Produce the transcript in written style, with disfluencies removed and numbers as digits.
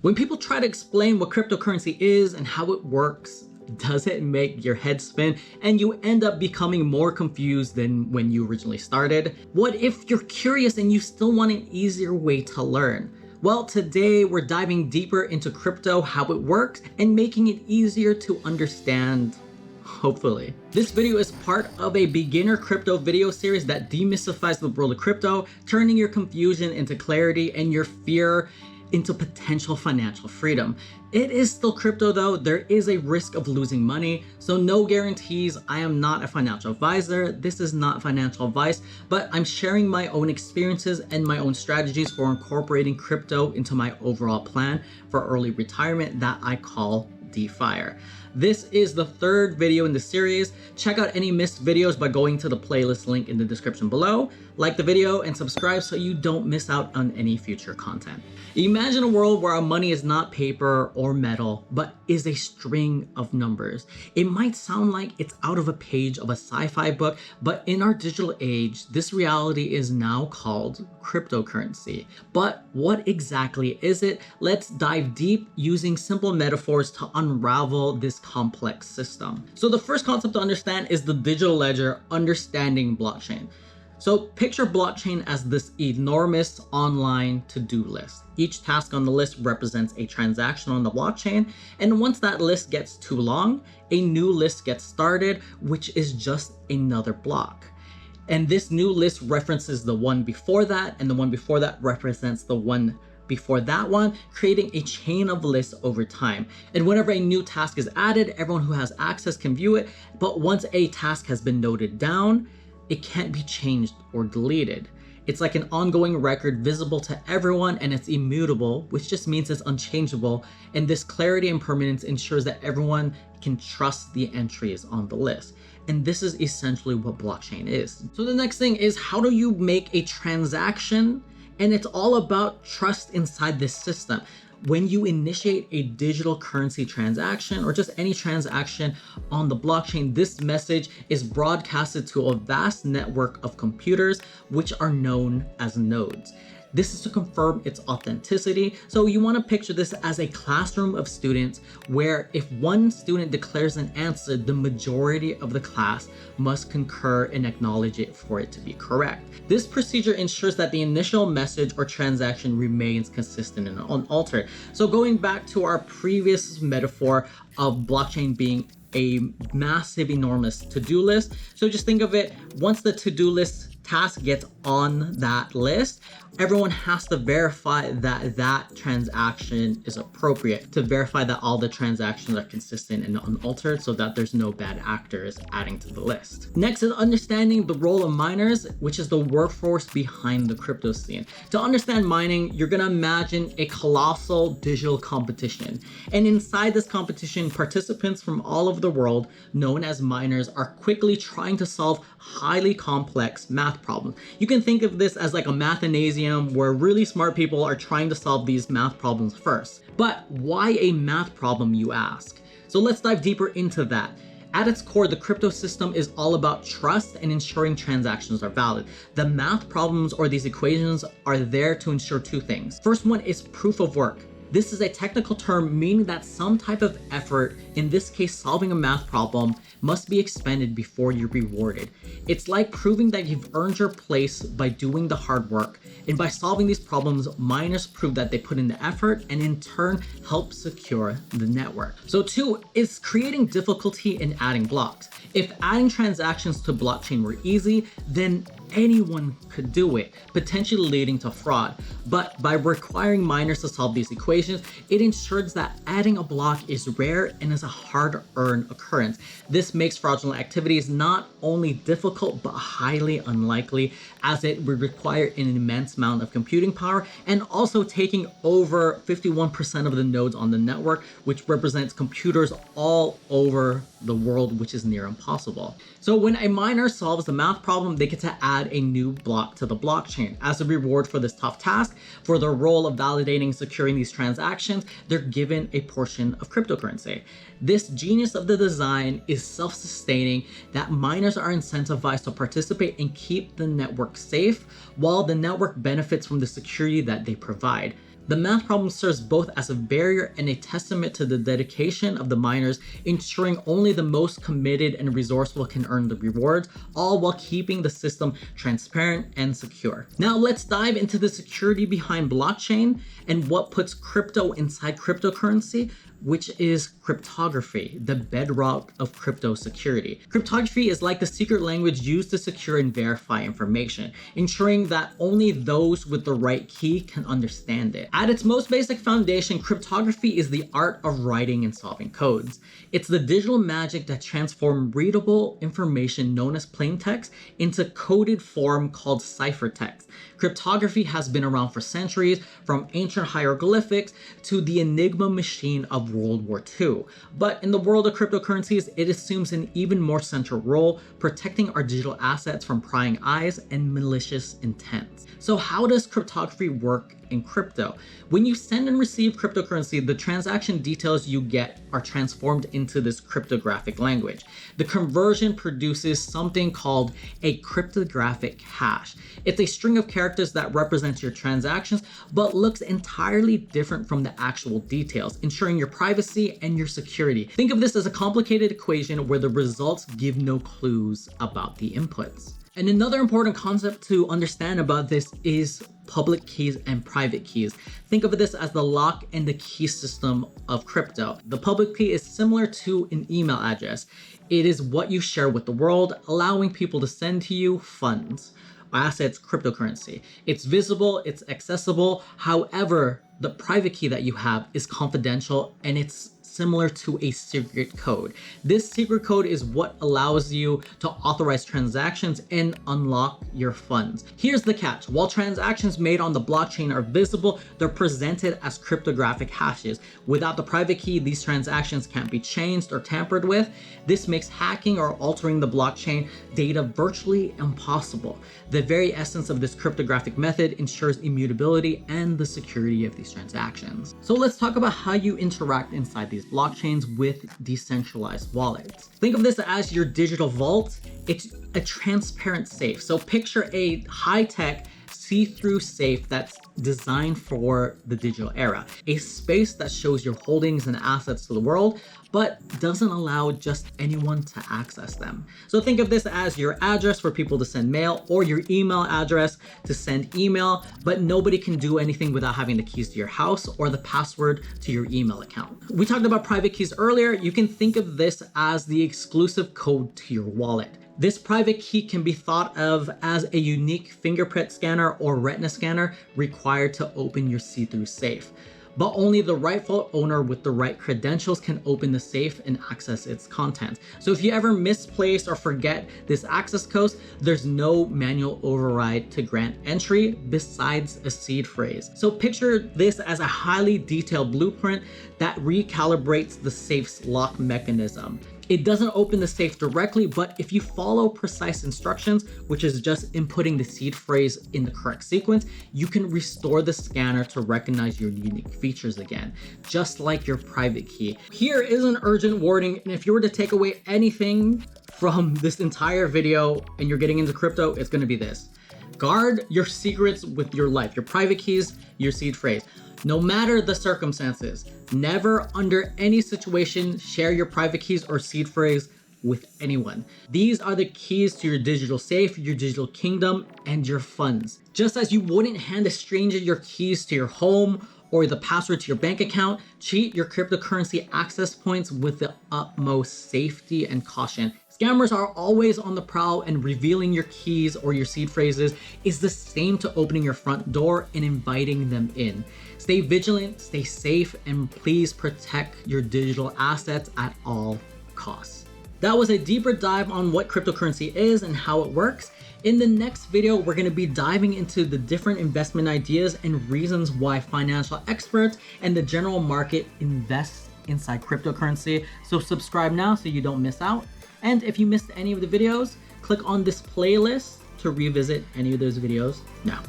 When people try to explain what cryptocurrency is and how it works, does it make your head spin and you end up becoming more confused than when you originally started? What if you're curious and you still want an easier way to learn? Well, today we're diving deeper into crypto, how it works, and making it easier to understand, hopefully. This video is part of a beginner crypto video series that demystifies the world of crypto, turning your confusion into clarity and your fear into potential financial freedom. It is still crypto though, there is a risk of losing money, so no guarantees. I am not a financial advisor, this is not financial advice, but I'm sharing my own experiences and my own strategies for incorporating crypto into my overall plan for early retirement that I call DeFi. This is the third video in the series. Check out any missed videos by going to the playlist link in the description below. Like the video and subscribe so you don't miss out on any future content. Imagine a world where our money is not paper or metal, but is a string of numbers. It might sound like it's out of a page of a sci-fi book, but in our digital age, this reality is now called cryptocurrency. But what exactly is it? Let's dive deep using simple metaphors to unravel this complex system. So the first concept to understand is the digital ledger, understanding blockchain. So picture blockchain as this enormous online to-do list. Each task on the list represents a transaction on the blockchain, and once that list gets too long, a new list gets started, which is just another block. And this new list references the one before that, and the one before that represents the one before that one, creating a chain of lists over time. And whenever a new task is added, everyone who has access can view it, but once a task has been noted down, it can't be changed or deleted. It's like an ongoing record visible to everyone, and it's immutable, which just means it's unchangeable. And this clarity and permanence ensures that everyone can trust the entries on the list. And this is essentially what blockchain is. So the next thing is, how do you make a transaction? And it's all about trust inside this system. When you initiate a digital currency transaction or just any transaction on the blockchain, this message is broadcasted to a vast network of computers, which are known as nodes. This is to confirm its authenticity. So you want to picture this as a classroom of students where if one student declares an answer, the majority of the class must concur and acknowledge it for it to be correct. This procedure ensures that the initial message or transaction remains consistent and unaltered. So going back to our previous metaphor of blockchain being a massive, enormous to-do list. So just think of it, once the to-do list task gets on that list, everyone has to verify that that transaction is appropriate, to verify that all the transactions are consistent and unaltered so that there's no bad actors adding to the list. Next is understanding the role of miners, which is the workforce behind the crypto scene. To understand mining, you're gonna imagine a colossal digital competition. And inside this competition, participants from all over the world, known as miners, are quickly trying to solve highly complex math problems. You can think of this as like a mathanasium where really smart people are trying to solve these math problems first. But why a math problem, you ask? So let's dive deeper into that. At its core, the crypto system is all about trust and ensuring transactions are valid. The math problems or these equations are there to ensure two things. First one is proof of work. This is a technical term meaning that some type of effort, in this case solving a math problem, must be expended before you're rewarded. It's like proving that you've earned your place by doing the hard work. And by solving these problems, miners prove that they put in the effort and in turn help secure the network. So two is creating difficulty in adding blocks. If adding transactions to blockchain were easy, then anyone could do it, potentially leading to fraud. But by requiring miners to solve these equations, it ensures that adding a block is rare and is a hard-earned occurrence. This makes fraudulent activities not only difficult, but highly unlikely, as it would require an immense amount of computing power and also taking over 51% of the nodes on the network, which represents computers all over the world, which is near impossible. So when a miner solves the math problem, they get to add a new block to the blockchain. As a reward for this tough task, for their role of validating and securing these transactions, they're given a portion of cryptocurrency. This genius of the design is self-sustaining, that miners are incentivized to participate and keep the network safe, while the network benefits from the security that they provide. The math problem serves both as a barrier and a testament to the dedication of the miners, ensuring only the most committed and resourceful can earn the rewards, all while keeping the system transparent and secure. Now let's dive into the security behind blockchain and what puts crypto inside cryptocurrency, which is cryptography, the bedrock of crypto security. Cryptography is like the secret language used to secure and verify information, ensuring that only those with the right key can understand it. At its most basic foundation, cryptography is the art of writing and solving codes. It's the digital magic that transforms readable information known as plain text into coded form called ciphertext. Cryptography has been around for centuries, from ancient hieroglyphics to the Enigma machine of World War II. But in the world of cryptocurrencies, it assumes an even more central role, protecting our digital assets from prying eyes and malicious intents. So how does cryptography work in crypto? When you send and receive cryptocurrency, the transaction details you get are transformed into this cryptographic language. The conversion produces something called a cryptographic hash. It's a string of characters that represents your transactions, but looks entirely different from the actual details, ensuring your privacy and your security. Think of this as a complicated equation where the results give no clues about the inputs. And another important concept to understand about this is public keys and private keys. Think of this as the lock and the key system of crypto. The public key is similar to an email address. It is what you share with the world, allowing people to send to you funds, assets, cryptocurrency. It's visible, it's accessible. However, the private key that you have is confidential and it's similar to a secret code. This secret code is what allows you to authorize transactions and unlock your funds. Here's the catch. While transactions made on the blockchain are visible, they're presented as cryptographic hashes. Without the private key, these transactions can't be changed or tampered with. This makes hacking or altering the blockchain data virtually impossible. The very essence of this cryptographic method ensures immutability and the security of these transactions. So let's talk about how you interact inside these blockchains with decentralized wallets. Think of this as your digital vault. It's a transparent safe. So picture a high-tech see-through safe that's designed for the digital era. A space that shows your holdings and assets to the world, but doesn't allow just anyone to access them. So think of this as your address for people to send mail, or your email address to send email, but nobody can do anything without having the keys to your house or the password to your email account. We talked about private keys earlier. You can think of this as the exclusive code to your wallet. This private key can be thought of as a unique fingerprint scanner or retina scanner required to open your see-through safe. But only the rightful owner with the right credentials can open the safe and access its contents. So if you ever misplace or forget this access code, there's no manual override to grant entry besides a seed phrase. So picture this as a highly detailed blueprint that recalibrates the safe's lock mechanism. It doesn't open the safe directly, but if you follow precise instructions, which is just inputting the seed phrase in the correct sequence, you can restore the scanner to recognize your unique features again, just like your private key. Here is an urgent warning, and if you were to take away anything from this entire video and you're getting into crypto, it's gonna be this. Guard your secrets with your life, your private keys, your seed phrase. No matter the circumstances, never under any situation share your private keys or seed phrase with anyone. These are the keys to your digital safe, your digital kingdom, and your funds. Just as you wouldn't hand a stranger your keys to your home or the password to your bank account, treat your cryptocurrency access points with the utmost safety and caution. Scammers are always on the prowl, and revealing your keys or your seed phrases is the same to opening your front door and inviting them in. Stay vigilant, stay safe, and please protect your digital assets at all costs. That was a deeper dive on what cryptocurrency is and how it works. In the next video, we're going to be diving into the different investment ideas and reasons why financial experts and the general market invest inside cryptocurrency. So subscribe now so you don't miss out. And if you missed any of the videos, click on this playlist to revisit any of those videos now.